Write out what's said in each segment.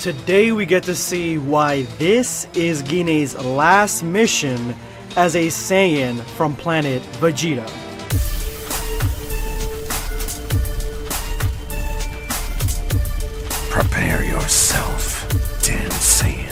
Today we get to see why this is Gine's last mission as a Saiyan from planet Vegeta. Prepare yourself, Dan Saiyan.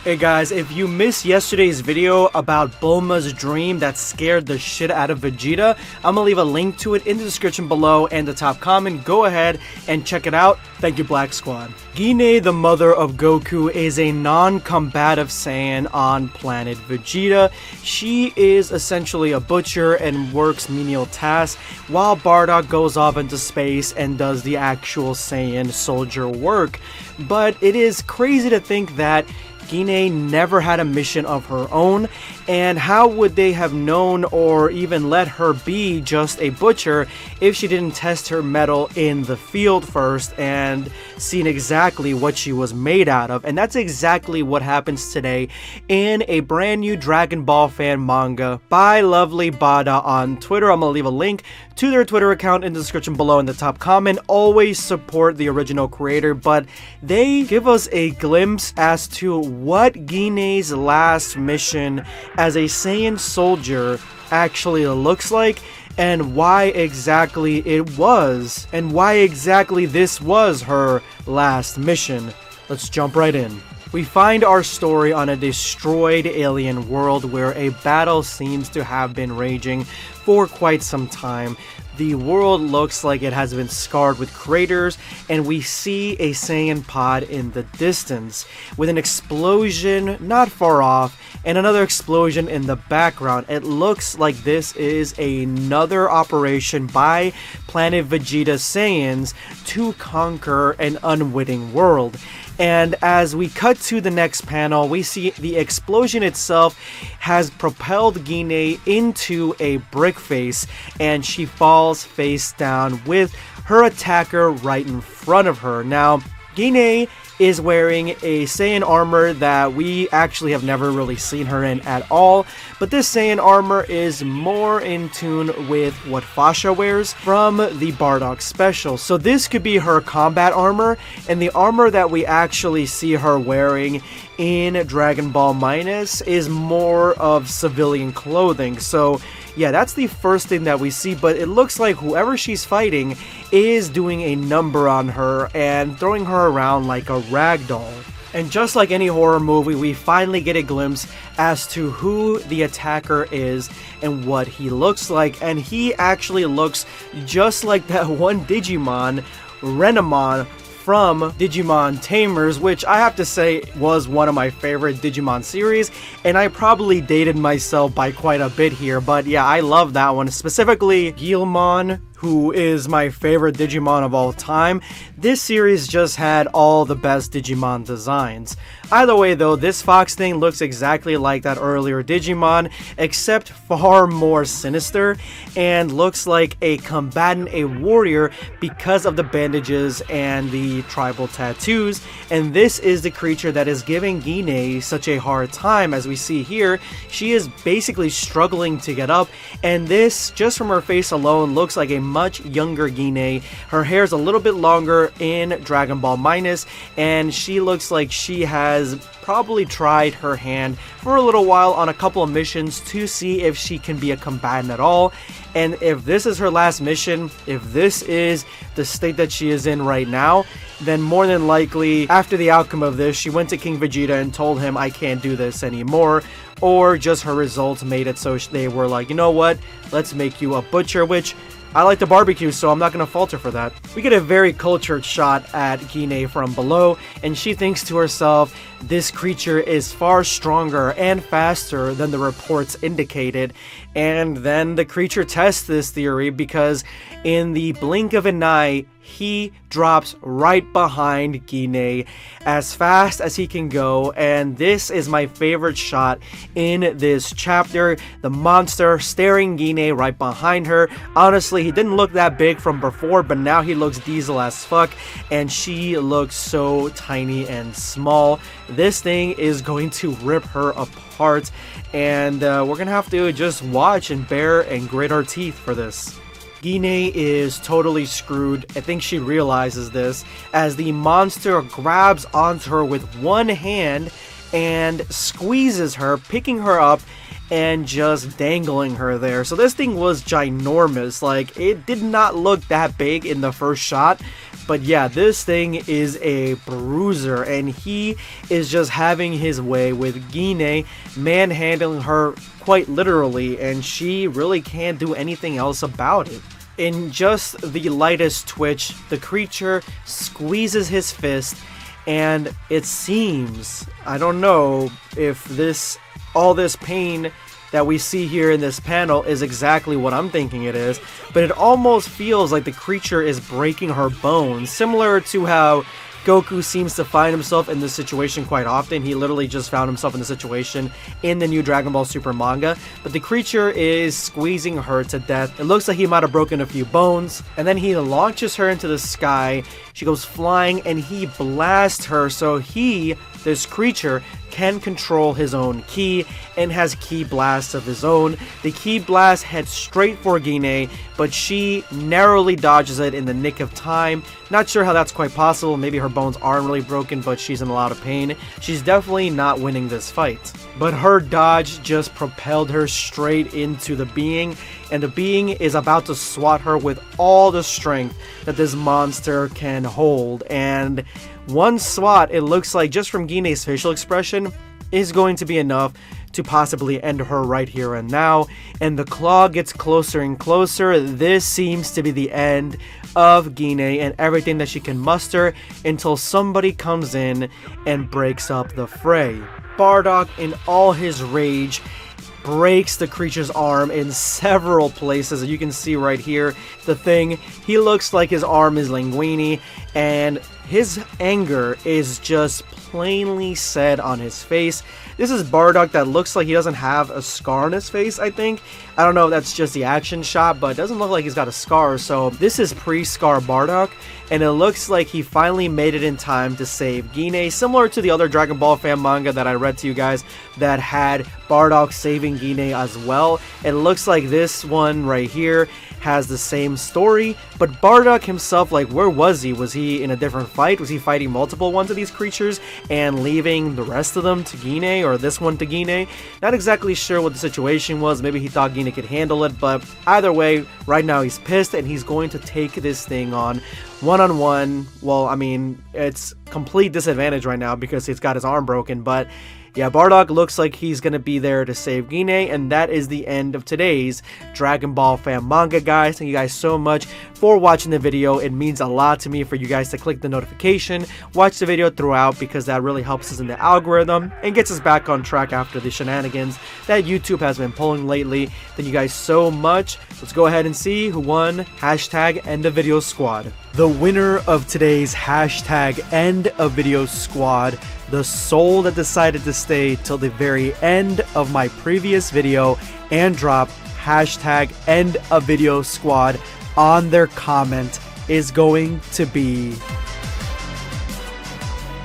Hey guys, if you missed yesterday's video about Bulma's dream that scared the shit out of Vegeta, I'm gonna leave a link to it in the description below and the top comment. Go ahead and check it out. Thank you, Black Squad. Gine, the mother of Goku, is a non-combative Saiyan on planet Vegeta. She is essentially a butcher and works menial tasks, while Bardock goes off into space and does the actual Saiyan soldier work. But it is crazy to think that Gine never had a mission of her own, and how would they have known or even let her be just a butcher if she didn't test her metal in the field first and seen exactly what she was made out of? And that's exactly what happens today in a brand new Dragon Ball fan manga by Lovely Bada on Twitter. I'm gonna leave a link to their Twitter account in the description below in the top comment. Always support the original creator, but they give us a glimpse as to what Gine's last mission as a Saiyan soldier actually looks like, and why exactly it was, and why exactly this was her last mission. Let's jump right in. We find our story on a destroyed alien world where a battle seems to have been raging for quite some time. The world looks like it has been scarred with craters, and we see a Saiyan pod in the distance, with an explosion not far off, and another explosion in the background. It looks like this is another operation by Planet Vegeta Saiyans to conquer an unwitting world. And as we cut to the next panel, we see the explosion itself has propelled Gine into a brick face, and she falls face down with her attacker right in front of her. Now, Gine is wearing a Saiyan armor that we actually have never really seen her in at all, but this Saiyan armor is more in tune with what Fasha wears from the Bardock special. So this could be her combat armor, and the armor that we actually see her wearing in Dragon Ball Minus is more of civilian clothing. So yeah, that's the first thing that we see, but it looks like whoever she's fighting is doing a number on her and throwing her around like a rag doll. And just like any horror movie, we finally get a glimpse as to who the attacker is and what he looks like, and he actually looks just like that one Digimon, Renamon, from Digimon Tamers, which I have to say was one of my favorite Digimon series, and I probably dated myself by quite a bit here, but yeah, I love that one. Specifically, Guilmon, who is my favorite Digimon of all time. This series just had all the best Digimon designs. Either way though, this fox thing looks exactly like that earlier Digimon, except far more sinister, and looks like a combatant, a warrior, because of the bandages and the tribal tattoos. And this is the creature that is giving Gine such a hard time. As we see here, she is basically struggling to get up, and this, just from her face alone, looks like a much younger Gine. Her hair is a little bit longer in Dragon Ball Minus, and she looks like she has probably tried her hand for a little while on a couple of missions to see if she can be a combatant at all. And if this is her last mission, if this is the state that she is in right now, then more than likely, after the outcome of this, she went to King Vegeta and told him, I can't do this anymore. Or just her results made it so they were like, you know what, let's make you a butcher, which I like to barbecue, so I'm not going to falter for that. We get a very cultured shot at Gine from below, and she thinks to herself, this creature is far stronger and faster than the reports indicated. And then the creature tests this theory, because in the blink of an eye, he drops right behind Gine as fast as he can go, and this is my favorite shot in this chapter. The monster staring Gine right behind her. Honestly, he didn't look that big from before, but now he looks diesel as fuck, and she looks so tiny and small. This thing is going to rip her apart, and we're gonna have to just watch and bear and grit our teeth for this. Gine is totally screwed. I think she realizes this as the monster grabs onto her with one hand and squeezes her, picking her up and just dangling her there. So this thing was ginormous. Like, it did not look that big in the first shot, but yeah, this thing is a bruiser, and he is just having his way with Gine, manhandling her quite literally, and she really can't do anything else about it. In just the lightest twitch, the creature squeezes his fist, and it seems, I don't know if all this pain that we see here in this panel is exactly what I'm thinking it is, but it almost feels like the creature is breaking her bones, similar to how Goku seems to find himself in this situation quite often. He literally just found himself in the situation in the new Dragon Ball Super manga, but the creature is squeezing her to death. It looks like he might have broken a few bones, and then he launches her into the sky. She goes flying, and he blasts her, so this creature, can control his own ki and has ki blasts of his own. The ki blast heads straight for Gine, but she narrowly dodges it in the nick of time. Not sure how that's quite possible. Maybe her bones aren't really broken, but she's in a lot of pain. She's definitely not winning this fight. But her dodge just propelled her straight into the being, and the being is about to swat her with all the strength that this monster can hold. And one swat, it looks like, just from Gine's facial expression, is going to be enough to possibly end her right here and now. And the claw gets closer and closer. This seems to be the end of Gine and everything that she can muster until somebody comes in and breaks up the fray. Bardock, in all his rage, breaks the creature's arm in several places. You can see right here the thing. He looks like his arm is linguini, and his anger is just plainly said on his face. This is Bardock that looks like he doesn't have a scar on his face, I think. I don't know if that's just the action shot, but it doesn't look like he's got a scar. So this is pre-scar Bardock, and it looks like he finally made it in time to save Gine, similar to the other Dragon Ball fan manga that I read to you guys that had Bardock saving Gine as well. It looks like this one right here has the same story, but Bardock himself, like, where was he? Was he in a different fight? Was he fighting multiple ones of these creatures and leaving the rest of them to Gine, or this one to Gine? Not exactly sure what the situation was. Maybe he thought Gine could handle it, but either way, right now he's pissed and he's going to take this thing on one-on-one. Well, I mean, it's complete disadvantage right now because he's got his arm broken, but yeah, Bardock looks like he's going to be there to save Gine, and that is the end of today's Dragon Ball fan manga, guys. Thank you guys so much for watching the video. It means a lot to me for you guys to click the notification, watch the video throughout, because that really helps us in the algorithm and gets us back on track after the shenanigans that YouTube has been pulling lately. Thank you guys so much. Let's go ahead and see who won hashtag End of Video Squad. The winner of today's hashtag End of Video Squad, the soul that decided to stay till the very end of my previous video and drop hashtag End of Video Squad on their comment, is going to be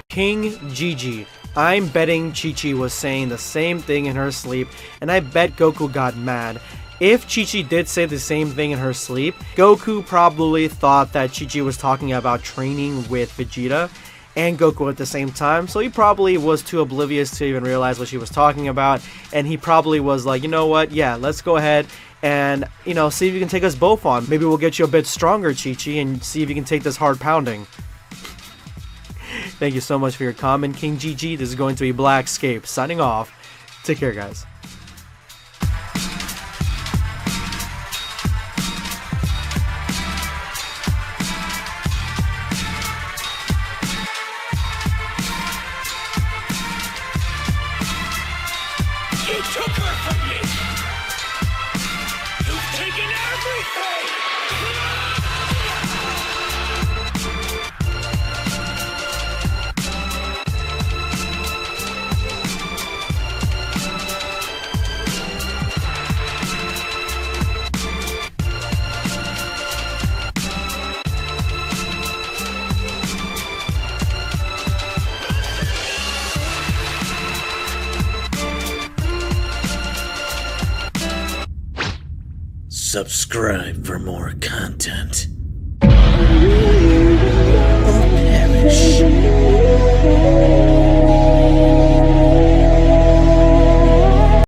King Gigi. I'm betting Chi-Chi was saying the same thing in her sleep, and I bet Goku got mad. If Chi-Chi did say the same thing in her sleep, Goku probably thought that Chi-Chi was talking about training with Vegeta and Goku at the same time, so he probably was too oblivious to even realize what she was talking about, and he probably was like, you know what, yeah, let's go ahead and, you know, see if you can take us both on. Maybe we'll get you a bit stronger, Chi-Chi, and see if you can take this hard pounding. Thank you so much for your comment, King Gigi. This is going to be BlackScape signing off. Take care, guys. You took her from me! You've taken everything! Subscribe for more content.